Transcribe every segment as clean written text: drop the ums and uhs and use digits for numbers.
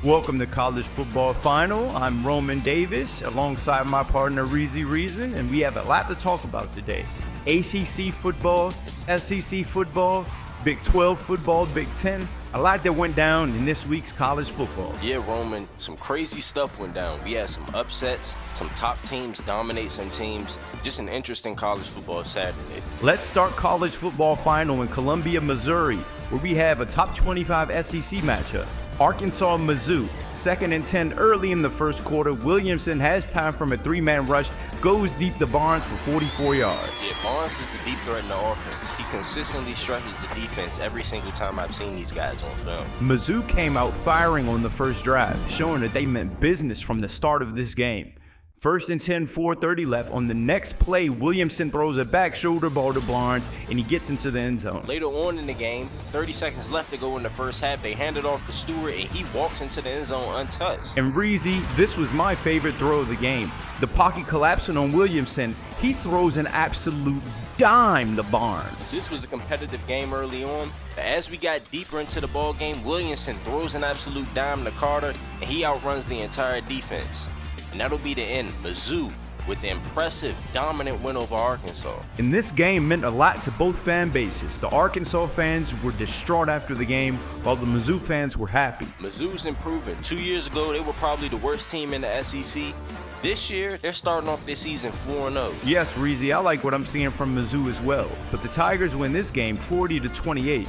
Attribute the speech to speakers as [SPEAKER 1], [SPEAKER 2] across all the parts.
[SPEAKER 1] Welcome to College Football Final. I'm Roman Davis alongside my partner Reezy Reason, and we have a lot to talk about today. ACC football, SEC football, Big 12 football, Big 10. A lot that went down in this week's college football.
[SPEAKER 2] Yeah, Roman, some crazy stuff went down. We had some upsets, some top teams dominate some teams. Just an interesting college football Saturday.
[SPEAKER 1] Let's start College Football Final in Columbia, Missouri, where we have a top 25 SEC matchup. Arkansas-Mizzou, 2nd and 10 early in the first quarter. Williamson has time from a three-man rush, goes deep to Barnes for 44 yards.
[SPEAKER 2] Yeah, Barnes is the deep threat in the offense. He consistently stretches the defense every single time I've seen these guys on film.
[SPEAKER 1] Mizzou came out firing on the first drive, showing that they meant business from the start of this game. 1st and 10, 4:30 left. On the next play, Williamson throws a back shoulder ball to Barnes, and he gets into the end zone.
[SPEAKER 2] Later on in the game, 30 seconds left to go in the first half, they hand it off to Stewart, and he walks into the end zone untouched.
[SPEAKER 1] And Reezy, this was my favorite throw of the game. The pocket collapsing on Williamson, he throws an absolute dime to Barnes.
[SPEAKER 2] This was a competitive game early on, but as we got deeper into the ball game, Williamson throws an absolute dime to Carter, and he outruns the entire defense. And that'll be the end. Mizzou with the impressive, dominant win over Arkansas.
[SPEAKER 1] And this game meant a lot to both fan bases. The Arkansas fans were distraught after the game, while the Mizzou fans were happy.
[SPEAKER 2] Mizzou's improving. 2 years ago, they were probably the worst team in the SEC. This year, they're starting off this season 4-0.
[SPEAKER 1] Yes, Reezy, I like what I'm seeing from Mizzou as well. But the Tigers win this game 40-28.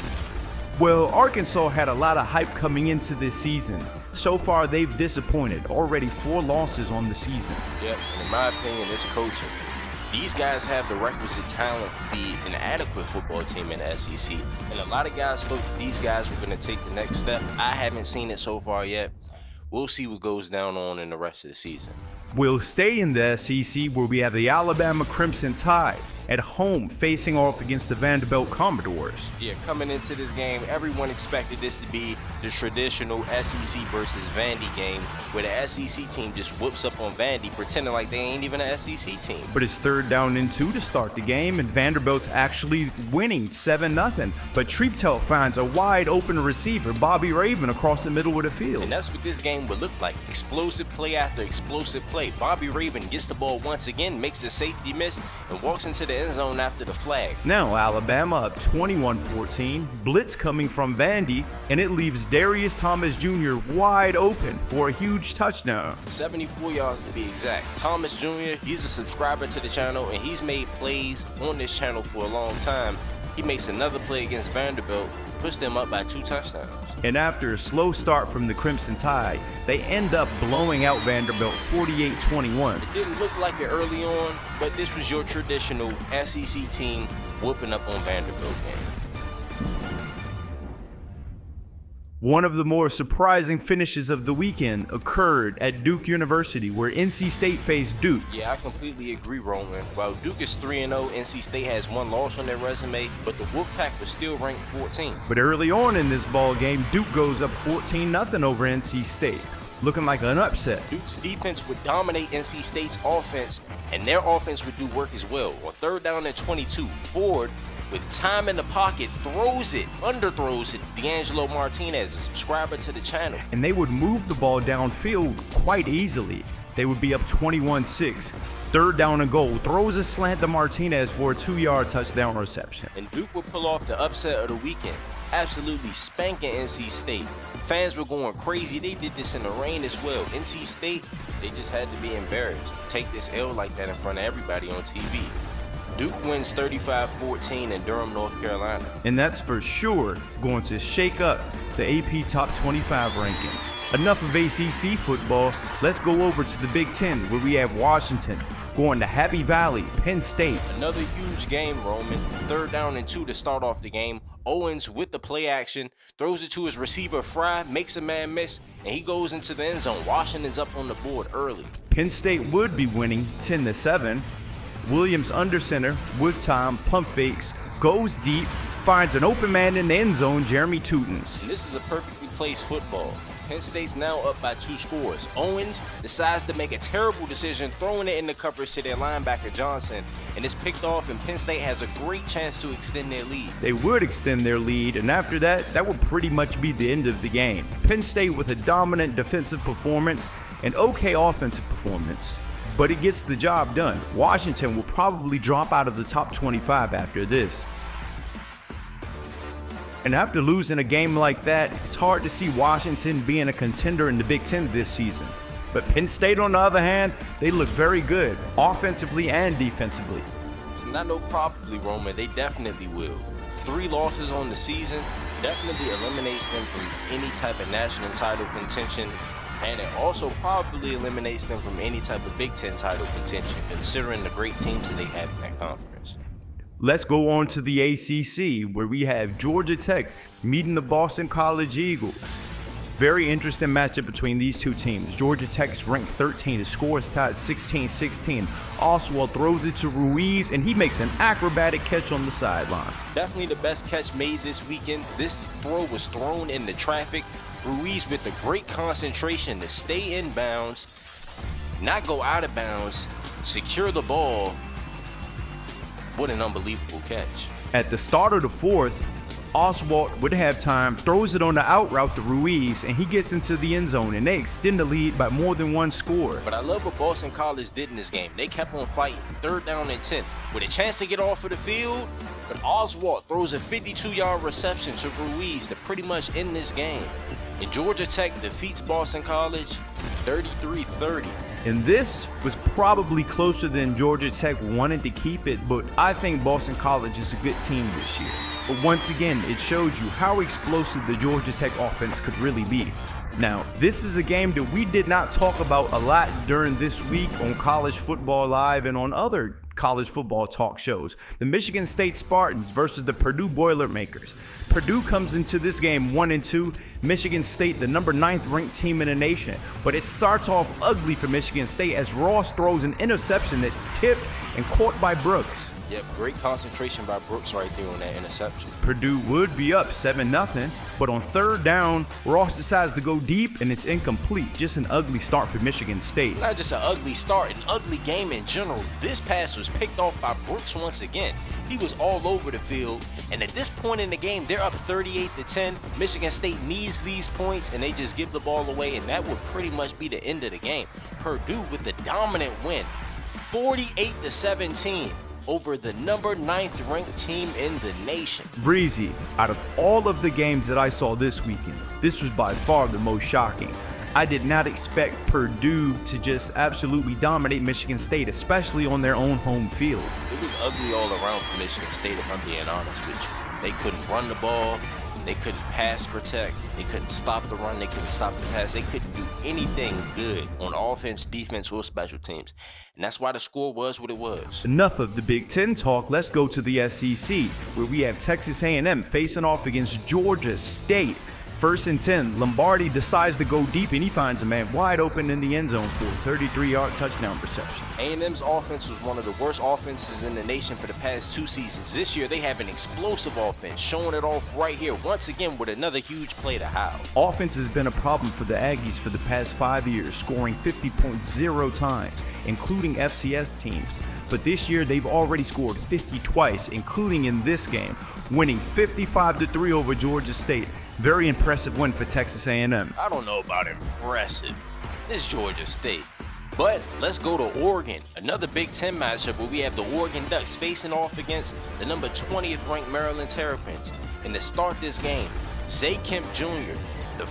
[SPEAKER 1] Well, Arkansas had a lot of hype coming into this season. So far, they've disappointed. Already 4 losses on the season.
[SPEAKER 2] Yep, and in my opinion, it's coaching. These guys have the requisite talent to be an adequate football team in the SEC. And a lot of guys thought these guys were going to take the next step. I haven't seen it so far yet. We'll see what goes down on in the rest of the season.
[SPEAKER 1] We'll stay in the SEC where we have the Alabama Crimson Tide at home facing off against the Vanderbilt Commodores.
[SPEAKER 2] Yeah, coming into this game, everyone expected this to be the traditional SEC versus Vandy game where the SEC team just whoops up on Vandy pretending like they ain't even an SEC team.
[SPEAKER 1] But it's 3rd down and 2 to start the game, and Vanderbilt's actually winning 7-0. But Treptow finds a wide open receiver, Bobby Raven, across the middle of the field.
[SPEAKER 2] And that's what this game would look like. Explosive play after explosive play. Bobby Raven gets the ball once again, makes a safety miss, and walks into the end zone after the flag.
[SPEAKER 1] Now Alabama up 21-14, blitz coming from Vandy, and it leaves Darius Thomas Jr. wide open for a huge touchdown.
[SPEAKER 2] 74 yards to be exact. Thomas Jr., he's a subscriber to the channel, and he's made plays on this channel for a long time. He makes another play against Vanderbilt, puts them up by 2 touchdowns.
[SPEAKER 1] And after a slow start from the Crimson Tide, they end up blowing out Vanderbilt 48-21.
[SPEAKER 2] It didn't look like it early on, but this was your traditional SEC team whooping up on Vanderbilt game.
[SPEAKER 1] One of the more surprising finishes of the weekend occurred at Duke University, where NC State faced Duke.
[SPEAKER 2] Yeah, I completely agree, Roman. While Duke is 3-0, NC State has 1 loss on their resume, but the Wolfpack was still ranked 14th.
[SPEAKER 1] But early on in this ball game, Duke goes up 14-0 over NC State, looking like an upset.
[SPEAKER 2] Duke's defense would dominate NC State's offense, and their offense would do work as well. On 3rd down and 22, Ford, with time in the pocket, underthrows it. D'Angelo Martinez, a subscriber to the channel.
[SPEAKER 1] And they would move the ball downfield quite easily. They would be up 21-6. 3rd down and goal, throws a slant to Martinez for a 2-yard touchdown reception.
[SPEAKER 2] And Duke would pull off the upset of the weekend, absolutely spanking NC State. Fans were going crazy. They did this in the rain as well. NC State, they just had to be embarrassed to take this L like that in front of everybody on TV. Duke wins 35-14 in Durham, North Carolina.
[SPEAKER 1] And that's for sure going to shake up the AP Top 25 rankings. Enough of ACC football, let's go over to the Big 10 where we have Washington going to Happy Valley, Penn State.
[SPEAKER 2] Another huge game, Roman. 3rd down and 2 to start off the game. Owens with the play action, throws it to his receiver Fry, makes a man miss, and he goes into the end zone. Washington's up on the board early.
[SPEAKER 1] Penn State would be winning 10-7. Williams under center with time, pump fakes, goes deep, finds an open man in the end zone, Jeremy Tutens.
[SPEAKER 2] And this is a perfectly placed football. Penn State's now up by 2 scores. Owens decides to make a terrible decision, throwing it in the coverage to their linebacker Johnson, and it's picked off, and Penn State has a great chance to extend their lead.
[SPEAKER 1] They would extend their lead, and after that would pretty much be the end of the game. Penn State with a dominant defensive performance and okay offensive performance, but it gets the job done. Washington will probably drop out of the top 25 after this. And after losing a game like that, it's hard to see Washington being a contender in the Big Ten this season. But Penn State, on the other hand, they look very good, offensively and defensively.
[SPEAKER 2] It's not no probably, Roman. They definitely will. 3 losses on the season definitely eliminates them from any type of national title contention, and it also probably eliminates them from any type of Big Ten title contention, considering the great teams that they have in that conference.
[SPEAKER 1] Let's go on to the ACC, where we have Georgia Tech meeting the Boston College Eagles. Very interesting matchup between these two teams. Georgia Tech is ranked 13. The score is tied 16-16. Oswald throws it to Ruiz, and he makes an acrobatic catch on the sideline.
[SPEAKER 2] Definitely the best catch made this weekend. This throw was thrown into traffic. Ruiz with the great concentration to stay in bounds, not go out of bounds, secure the ball. What an unbelievable catch.
[SPEAKER 1] At the start of the fourth, Oswald would have time, throws it on the out route to Ruiz, and he gets into the end zone, and they extend the lead by more than 1 score.
[SPEAKER 2] But I love what Boston College did in this game. They kept on fighting. 3rd down and 10 with a chance to get off of the field, but Oswald throws a 52-yard reception to Ruiz to pretty much end this game. And Georgia Tech defeats Boston College 33-30.
[SPEAKER 1] And this was probably closer than Georgia Tech wanted to keep it, but I think Boston College is a good team this year. But once again, it showed you how explosive the Georgia Tech offense could really be. Now, this is a game that we did not talk about a lot during this week on College Football Live and on other college football talk shows. The Michigan State Spartans versus the Purdue Boilermakers. Purdue comes into this game 1-2. Michigan State, the number 9th ranked team in the nation. But it starts off ugly for Michigan State as Ross throws an interception that's tipped and caught by Brooks.
[SPEAKER 2] Yep, great concentration by Brooks right there on that interception.
[SPEAKER 1] Purdue would be up 7-0, but on 3rd down, Ross decides to go deep and it's incomplete. Just an ugly start for Michigan State.
[SPEAKER 2] Not just an ugly start, an ugly game in general. This pass was picked off by Brooks once again. He was all over the field, and at this point in the game, they're up 38-10. Michigan State needs these points, and they just give the ball away, and that would pretty much be the end of the game. Purdue with the dominant win, 48-17. Over the number 9th ranked team in the nation.
[SPEAKER 1] Breezy, out of all of the games that I saw this weekend, this was by far the most shocking. I did not expect Purdue to just absolutely dominate Michigan State, especially on their own home field.
[SPEAKER 2] It was ugly all around for Michigan State, if I'm being honest with you. They couldn't run the ball. They couldn't pass protect. They couldn't stop the run. They couldn't stop the pass. They couldn't do anything good on offense, defense, or special teams. And that's why the score was what it was.
[SPEAKER 1] Enough of the Big Ten talk. Let's go to the SEC, where we have Texas A&M facing off against Georgia State. 1st and 10, Lombardi decides to go deep, and he finds a man wide open in the end zone for a 33-yard touchdown reception.
[SPEAKER 2] A&M's offense was one of the worst offenses in the nation for the past 2 seasons. This year, they have an explosive offense, showing it off right here once again with another huge play to Howe.
[SPEAKER 1] Offense has been a problem for the Aggies for the past 5 years, scoring 50.0 times, including FCS teams. But this year, they've already scored 50 twice, including in this game, winning 55-3 over Georgia State. Very impressive win for Texas A&M.
[SPEAKER 2] I don't know about impressive. It's Georgia State. But let's go to Oregon. Another Big Ten matchup where we have the Oregon Ducks facing off against the number 20th ranked Maryland Terrapins. And to start this game, Zay Kemp Jr., the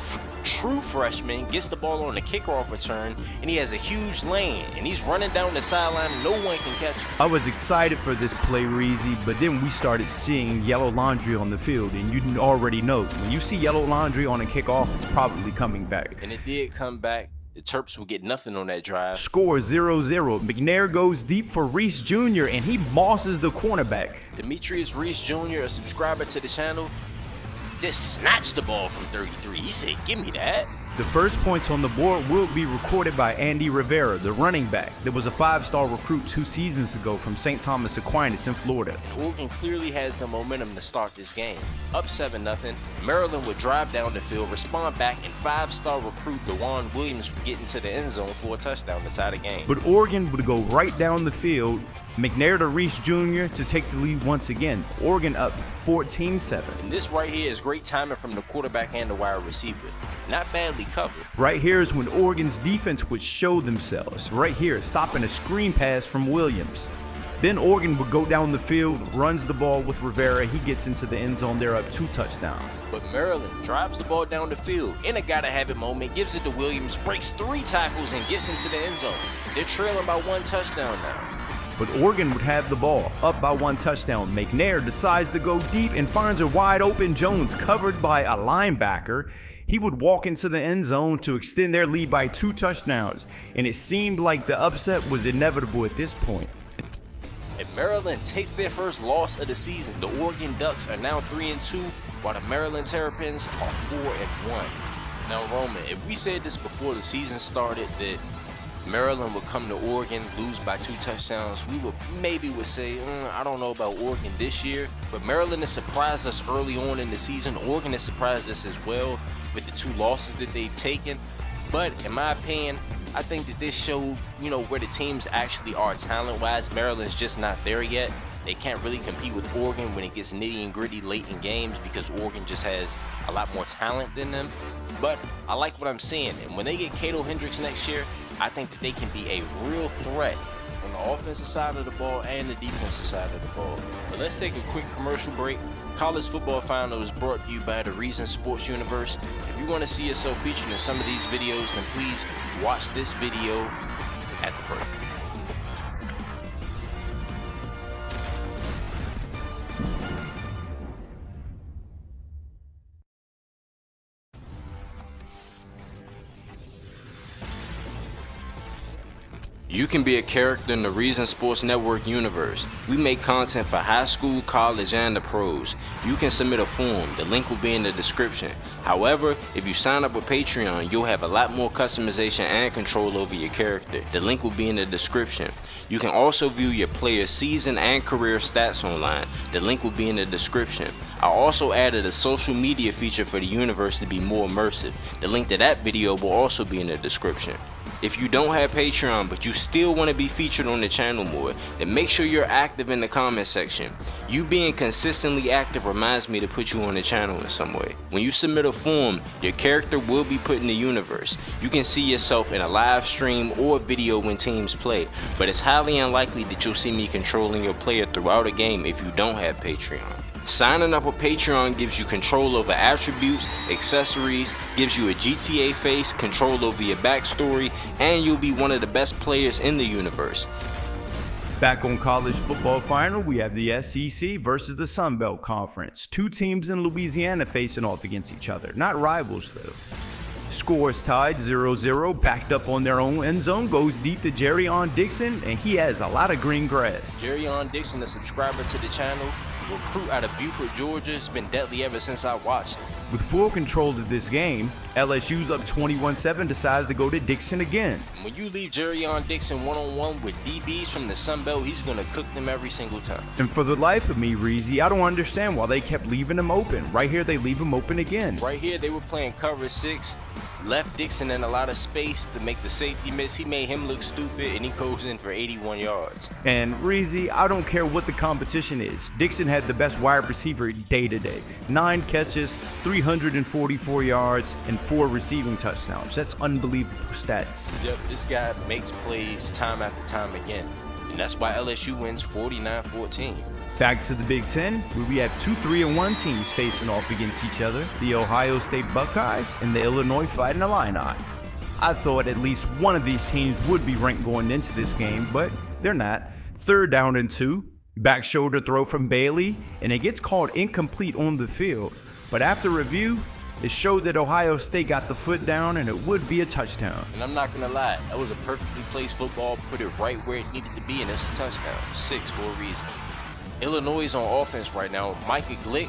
[SPEAKER 2] true freshman, gets the ball on the kickoff return, and he has a huge lane, and he's running down the sideline, and no one can catch him.
[SPEAKER 1] I was excited for this play, Reezy, but then we started seeing yellow laundry on the field, and you already know, when you see yellow laundry on a kickoff, it's probably coming back.
[SPEAKER 2] And it did come back. The Terps will get nothing on that drive.
[SPEAKER 1] Score 0-0. McNair goes deep for Reese Jr., and he bosses the cornerback.
[SPEAKER 2] Demetrius Reese Jr., a subscriber to the channel, just snatched the ball from 33. He said, give me that.
[SPEAKER 1] The first points on the board will be recorded by Andy Rivera, the running back. There was a 5-star recruit 2 seasons ago from St. Thomas Aquinas in Florida.
[SPEAKER 2] Oregon clearly has the momentum to start this game. Up 7-0, Maryland would drive down the field, respond back, and 5-star recruit DeJuan Williams would get into the end zone for a touchdown to tie the game.
[SPEAKER 1] But Oregon would go right down the field, McNair to Reese Jr. to take the lead once again. Oregon up 14-7.
[SPEAKER 2] And this right here is great timing from the quarterback and the wide receiver. Not badly covered.
[SPEAKER 1] Right here is when Oregon's defense would show themselves. Right here, stopping a screen pass from Williams. Then Oregon would go down the field, runs the ball with Rivera. He gets into the end zone. They're up 2 touchdowns.
[SPEAKER 2] But Maryland drives the ball down the field in a gotta-have-it moment, gives it to Williams, breaks 3 tackles, and gets into the end zone. They're trailing by 1 touchdown now.
[SPEAKER 1] But Oregon would have the ball, up by 1 touchdown. McNair decides to go deep and finds a wide open Jones covered by a linebacker. He would walk into the end zone to extend their lead by 2 touchdowns. And it seemed like the upset was inevitable at this point.
[SPEAKER 2] And Maryland takes their first loss of the season. The Oregon Ducks are now 3-2, while the Maryland Terrapins are 4-1. Now, Roman, if we said this before the season started, that Maryland would come to Oregon, lose by 2 touchdowns, we would say, I don't know about Oregon this year, but Maryland has surprised us early on in the season. Oregon has surprised us as well with the 2 losses that they've taken. But in my opinion, I think that this showed, where the teams actually are talent-wise. Maryland's just not there yet. They can't really compete with Oregon when it gets nitty and gritty late in games because Oregon just has a lot more talent than them. But I like what I'm seeing, and when they get Cato Hendricks next year, I think that they can be a real threat on the offensive side of the ball and the defensive side of the ball. But let's take a quick commercial break. College Football Final is brought to you by the Reason Sports Universe. If you want to see yourself featured in some of these videos, then please watch this video at the break. You can be a character in the Reason Sports Network universe. We make content for high school, college, and the pros. You can submit a form. The link will be in the description. However, if you sign up with Patreon, you'll have a lot more customization and control over your character. The link will be in the description. You can also view your player's season and career stats online. The link will be in the description. I also added a social media feature for the universe to be more immersive. The link to that video will also be in the description. If you don't have Patreon but you still want to be featured on the channel more, then make sure you're active in the comment section. You being consistently active reminds me to put you on the channel in some way. When you submit a form, your character will be put in the universe. You can see yourself in a live stream or video when teams play, but it's highly unlikely that you'll see me controlling your player throughout a game if you don't have Patreon. Signing up with Patreon gives you control over attributes, accessories, gives you a GTA face, control over your backstory, and you'll be one of the best players in the universe.
[SPEAKER 1] Back on College Football Final, we have the SEC versus the Sun Belt Conference. 2 teams in Louisiana facing off against each other. Not rivals, though. Scores tied 0-0, backed up on their own end zone, goes deep to Jerrion Dixon, and he has a lot of green grass.
[SPEAKER 2] Jerrion Dixon, a subscriber to the channel, recruit out of Beaufort, Georgia. It's been deadly ever since I watched.
[SPEAKER 1] With full control of this game, LSU's up 21-7 decides to go to Dixon again.
[SPEAKER 2] When you leave Jerrion Dixon one-on-one with DBs from the Sun Belt, he's going to cook them every single time.
[SPEAKER 1] And for the life of me, Reezy, I don't understand why they kept leaving him open. Right here, they leave him open again.
[SPEAKER 2] Right here, they were playing cover 6. Left Dixon in a lot of space to make the safety miss. He made him look stupid, and he goes in for 81 yards.
[SPEAKER 1] And Reezy, I don't care what the competition is. Dixon had the best wide receiver day to day. 9 catches, 344 yards, and 4 receiving touchdowns. That's unbelievable stats.
[SPEAKER 2] Yep, this guy makes plays time after time again. And that's why LSU wins 49-14.
[SPEAKER 1] Back to the Big Ten, where we have 2 3-1 teams facing off against each other, the Ohio State Buckeyes and the Illinois Fighting Illini. I thought at least one of these teams would be ranked going into this game, but they're not. 3rd down and 2, back shoulder throw from Bailey, and it gets called incomplete on the field. But after review, it showed that Ohio State got the foot down and it would be a touchdown.
[SPEAKER 2] And I'm not gonna lie, that was a perfectly placed football, put it right where it needed to be, and it's a touchdown. 6 for a reason. Illinois is on offense right now. Micah Glick,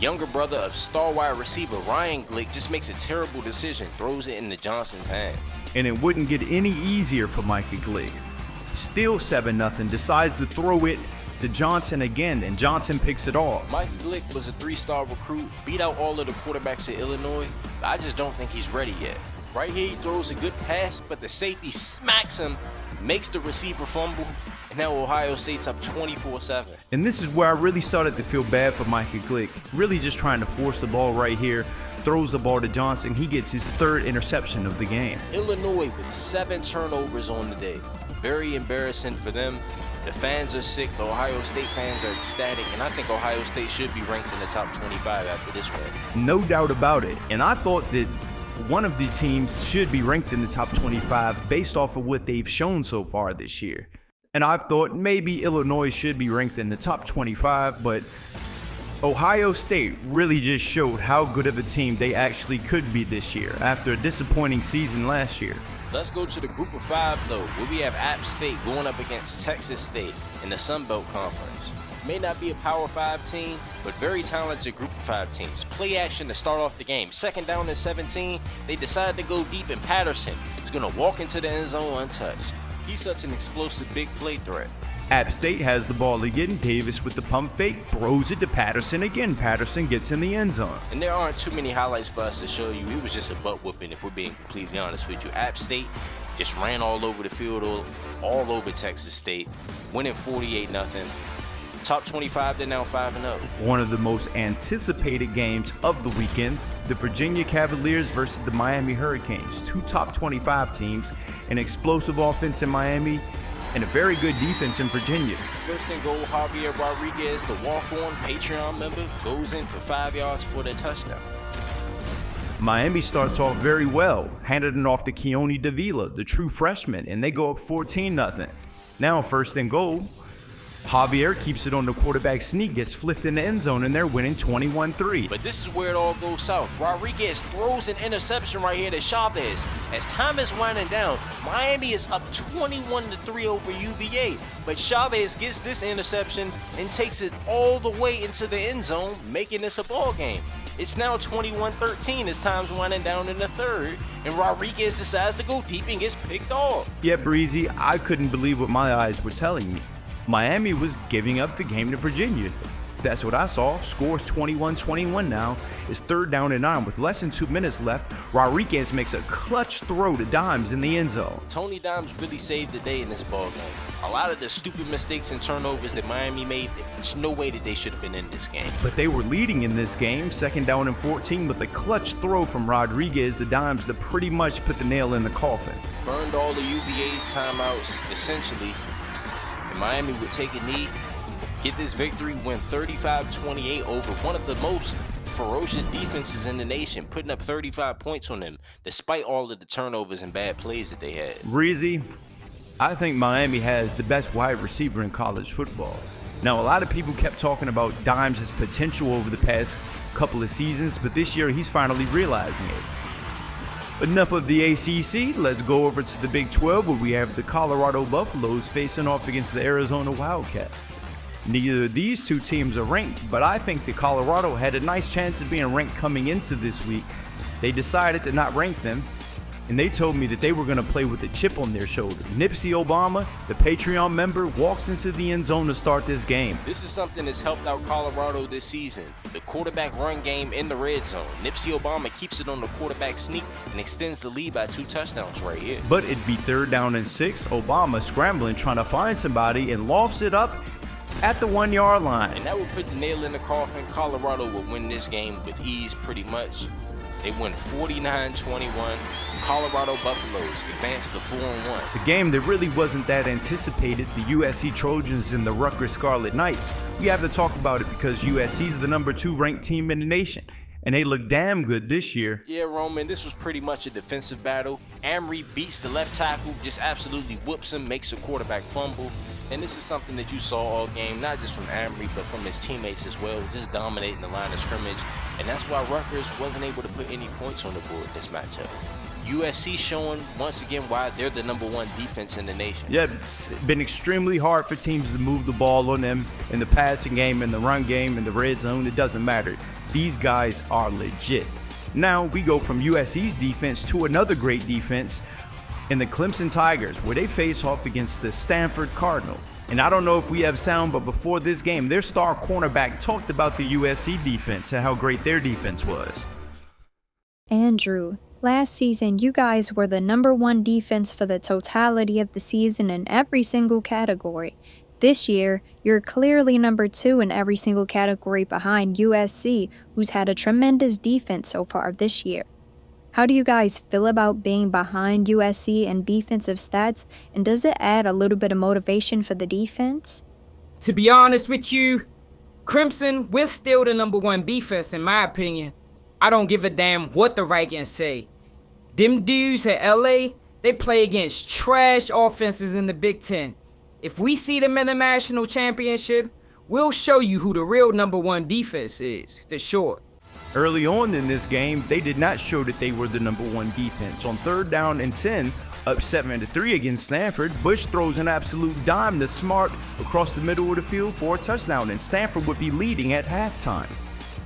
[SPEAKER 2] Younger brother of star wide receiver Ryan Glick just makes a terrible decision, throws it into Johnson's hands.
[SPEAKER 1] And it wouldn't get any easier for Micah Glick. Still 7-0, decides to throw it to Johnson again, and Johnson picks it off.
[SPEAKER 2] Micah Glick was a 3-star recruit, beat out all of the quarterbacks at Illinois, but I just don't think he's ready yet. Right here, he throws a good pass, but the safety smacks him, makes the receiver fumble, and now Ohio State's up 24-7.
[SPEAKER 1] And this is where I really started to feel bad for Micah Glick. Really just trying to force the ball right here. Throws the ball to Johnson. He gets his 3rd interception of the game.
[SPEAKER 2] Illinois with 7 turnovers on the day. Very embarrassing for them. The fans are sick. The Ohio State fans are ecstatic. And I think Ohio State should be ranked in the top 25 after this win.
[SPEAKER 1] No doubt about it. And I thought that one of the teams should be ranked in the top 25 based off of what they've shown so far this year. And I've thought maybe Illinois should be ranked in the top 25, but Ohio State really just showed how good of a team they actually could be this year after a disappointing season last year.
[SPEAKER 2] Let's go to the group of 5 though, where we have App State going up against Texas State in the Sun Belt Conference. May not be a Power 5 team, but very talented group of 5 teams. Play action to start off the game. 2nd down and 17, they decide to go deep, and Patterson is going to walk into the end zone untouched. He's such an explosive big play threat.
[SPEAKER 1] App State has the ball again. Davis with the pump fake, throws it to Patterson again. Patterson gets in the end zone.
[SPEAKER 2] And there aren't too many highlights for us to show you. It was just a butt whooping, if we're being completely honest with you. App State just ran all over the field, all over Texas State, winning 48-0. Top 25, they're now 5-0.
[SPEAKER 1] One of the most anticipated games of the weekend, the Virginia Cavaliers versus the Miami Hurricanes. 2 top 25 teams, an explosive offense in Miami, and a very good defense in Virginia.
[SPEAKER 2] First and goal, Javier Rodriguez, the walk-on Patreon member, goes in for 5 yards for the touchdown.
[SPEAKER 1] Miami starts off very well, handed it off to Keone Davila, the true freshman, and they go up 14-0. Now first and goal, Javier keeps it on the quarterback sneak, gets flipped in the end zone, and they're winning 21-3.
[SPEAKER 2] But this is where it all goes south. Rodriguez throws an interception right here to Chavez. As time is winding down, Miami is up 21-3 over UVA. But Chavez gets this interception and takes it all the way into the end zone, making this a ball game. It's now 21-13 as time's winding down in the 3rd, and Rodriguez decides to go deep and gets picked off.
[SPEAKER 1] Yeah, Breezy, I couldn't believe what my eyes were telling me. Miami was giving up the game to Virginia. That's what I saw. Scores 21-21 now. It's 3rd down and 9 with less than 2 minutes left. Rodriguez makes a clutch throw to Dimes in the end zone.
[SPEAKER 2] Tony Dimes really saved the day in this ball game. A lot of the stupid mistakes and turnovers that Miami made, there's no way that they should have been in this game.
[SPEAKER 1] But they were leading in this game, 2nd down and 14 with a clutch throw from Rodriguez to Dimes to pretty much put the nail in the coffin.
[SPEAKER 2] Burned all the UVA's timeouts, essentially. And Miami would take a knee, get this victory, win 35-28 over one of the most ferocious defenses in the nation, putting up 35 points on them, despite all of the turnovers and bad plays that they had.
[SPEAKER 1] Breezy, I think Miami has the best wide receiver in college football. Now, a lot of people kept talking about Dimes' potential over the past couple of seasons, but this year he's finally realizing it. Enough of the ACC, let's go over to the Big 12 where we have the Colorado Buffaloes facing off against the Arizona Wildcats. Neither of these two teams are ranked, but I think that Colorado had a nice chance of being ranked coming into this week. They decided to not rank them, and they told me that they were going to play with a chip on their shoulder. Nipsey Obama, the Patreon member, walks into the end zone to start this game.
[SPEAKER 2] This is something that's helped out Colorado this season. The quarterback run game in the red zone. Nipsey Obama keeps it on the quarterback sneak and extends the lead by 2 touchdowns right here.
[SPEAKER 1] But it'd be 3rd down and 6. Obama scrambling, trying to find somebody, and lofts it up at the 1-yard line.
[SPEAKER 2] And that would put the nail in the coffin. Colorado would win this game with ease pretty much. They win 49-21. Colorado Buffaloes advance to 4-1.
[SPEAKER 1] The game that really wasn't that anticipated, the USC Trojans and the Rutgers Scarlet Knights. We have to talk about it because USC is the number 2 ranked team in the nation, and they look damn good this year.
[SPEAKER 2] Yeah, Roman, this was pretty much a defensive battle. Amory beats the left tackle, just absolutely whoops him, makes a quarterback fumble. And this is something that you saw all game, not just from Amory, but from his teammates as well, just dominating the line of scrimmage. And that's why Rutgers wasn't able to put any points on the board in this matchup. USC showing once again why they're the number 1 defense in the nation.
[SPEAKER 1] Yeah, it's been extremely hard for teams to move the ball on them in the passing game, in the run game, in the red zone. It doesn't matter. These guys are legit. Now we go from USC's defense to another great defense in the Clemson Tigers, where they face off against the Stanford Cardinal. And I don't know if we have sound, but before this game, their star cornerback talked about the USC defense and how great their defense was.
[SPEAKER 3] Andrew, last season you guys were the #1 defense for the totality of the season in every single category. This year, you're clearly #2 in every single category behind USC, who's had a tremendous defense so far this year. How do you guys feel about being behind USC in defensive stats, and does it add a little bit of motivation for the defense?
[SPEAKER 4] To be honest with you, Clemson, we're still the #1 defense in my opinion. I don't give a damn what the Vikings say. Them dudes at LA, they play against trash offenses in the Big Ten. If we see them in the national championship, we'll show you who the real #1 defense is, for sure.
[SPEAKER 1] Early on in this game, they did not show that they were the #1 defense. On 3rd down and 10, up 7-3 against Stanford, Bush throws an absolute dime to Smart across the middle of the field for a touchdown, and Stanford would be leading at halftime.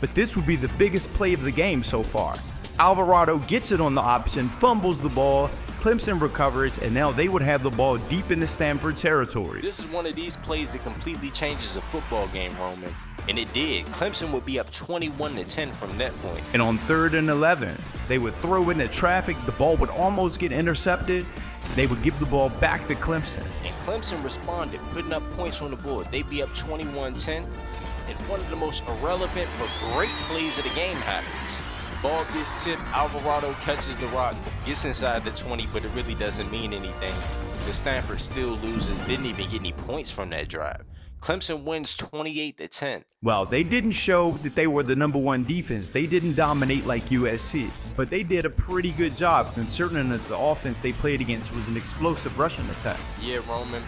[SPEAKER 1] But this would be the biggest play of the game so far. Alvarado gets it on the option, fumbles the ball, Clemson recovers, and now they would have the ball deep in the Stanford territory.
[SPEAKER 2] This is one of these plays that completely changes a football game, Roman. And it did. Clemson would be up 21-10 from that point.
[SPEAKER 1] And on 3rd and 11, they would throw into traffic, the ball would almost get intercepted, they would give the ball back to Clemson.
[SPEAKER 2] And Clemson responded, putting up points on the board. They'd be up 21-10, and one of the most irrelevant but great plays of the game happens. Ball gets tipped, Alvarado catches the rock, gets inside the 20, but it really doesn't mean anything. The Stanford still loses, didn't even get any points from that drive. Clemson wins 28-10.
[SPEAKER 1] Well, they didn't show that they were the #1 defense. They didn't dominate like USC, but they did a pretty good job considering that the offense they played against was an explosive rushing attack.
[SPEAKER 2] Yeah, Roman.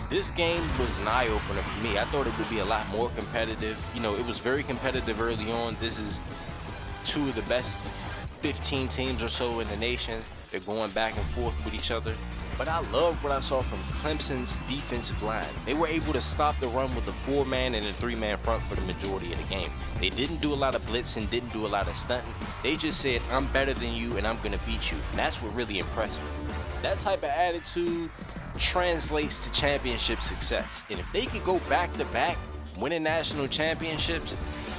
[SPEAKER 2] This game was an eye-opener for me. I thought it would be a lot more competitive. You know, it was very competitive early on. This is two of the best 15 teams or so in the nation. They're going back and forth with each other. But I loved what I saw from Clemson's defensive line. They were able to stop the run with a 4-man and a 3-man front for the majority of the game. They didn't do a lot of blitzing, didn't do a lot of stunting. They just said, I'm better than you and I'm going to beat you. And that's what really impressed me. That type of attitude translates to championship success. And if they could go back-to-back, winning national championships,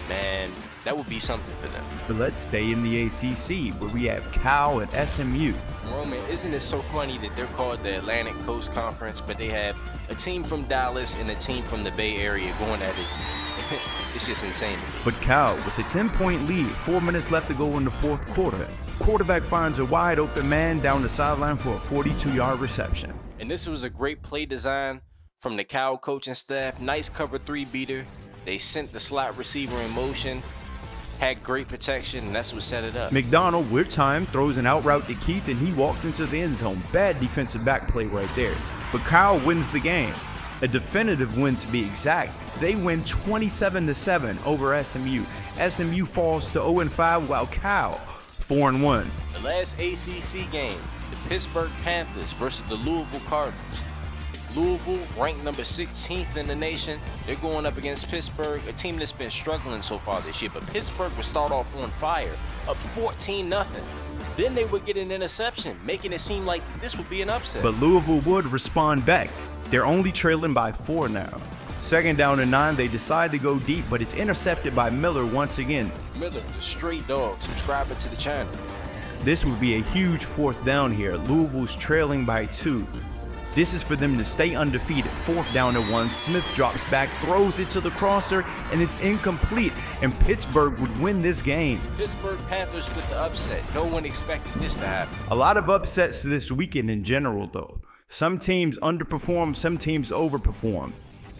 [SPEAKER 2] man, that would be something for them.
[SPEAKER 1] But let's stay in the ACC, where we have Cal and SMU.
[SPEAKER 2] Roman, isn't it so funny that they're called the Atlantic Coast Conference, but they have a team from Dallas and a team from the Bay Area going at it? It's just insane to me.
[SPEAKER 1] But Cal, with a 10-point lead, 4 minutes left to go in the 4th quarter, quarterback finds a wide open man down the sideline for a 42-yard reception.
[SPEAKER 2] And this was a great play design from the Cal coaching staff. Nice cover 3 beater. They sent the slot receiver in motion, had great protection, and that's what set it up.
[SPEAKER 1] McDonald, with time, throws an out route to Keith, and he walks into the end zone. Bad defensive back play right there. But Cal wins the game. A definitive win to be exact. They win 27-7 over SMU. SMU falls to 0-5, while Cal 4-1.
[SPEAKER 2] The last ACC game, the Pittsburgh Panthers versus the Louisville Cardinals. Louisville, ranked number 16th in the nation. They're going up against Pittsburgh, a team that's been struggling so far this year. But Pittsburgh would start off on fire, up 14-0. Then they would get an interception, making it seem like this would be an upset.
[SPEAKER 1] But Louisville would respond back. They're only trailing by 4 now. 2nd down and 9, they decide to go deep, but it's intercepted by Miller once again.
[SPEAKER 2] Miller, the straight dog, subscriber to the channel.
[SPEAKER 1] This would be a huge 4th down here. Louisville's trailing by 2. This is for them to stay undefeated. 4th down and 1. Smith drops back, throws it to the crosser, and it's incomplete. And Pittsburgh would win this game.
[SPEAKER 2] Pittsburgh Panthers with the upset. No one expected this to happen.
[SPEAKER 1] A lot of upsets this weekend in general, though. Some teams underperform, some teams overperform.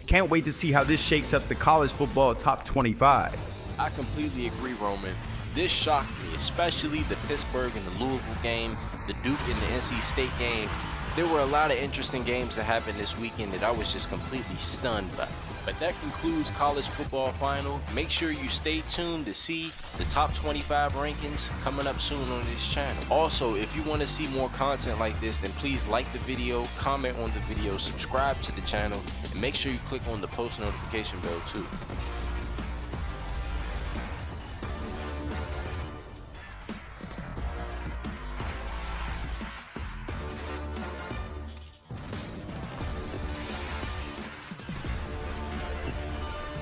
[SPEAKER 1] Can't wait to see how this shakes up the college football top 25.
[SPEAKER 2] I completely agree, Roman. This shocked me, especially the Pittsburgh and the Louisville game, the Duke and the NC State game. There were a lot of interesting games that happened this weekend that I was just completely stunned by. But that concludes college football final. Make sure you stay tuned to see the top 25 rankings coming up soon on this channel. Also, if you want to see more content like this, then please like the video, comment on the video, subscribe to the channel, and make sure you click on the post notification bell too.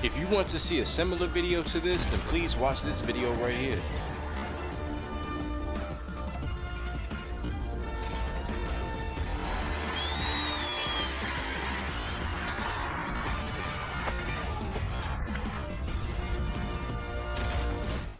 [SPEAKER 2] If you want to see a similar video to this, then please watch this video right here.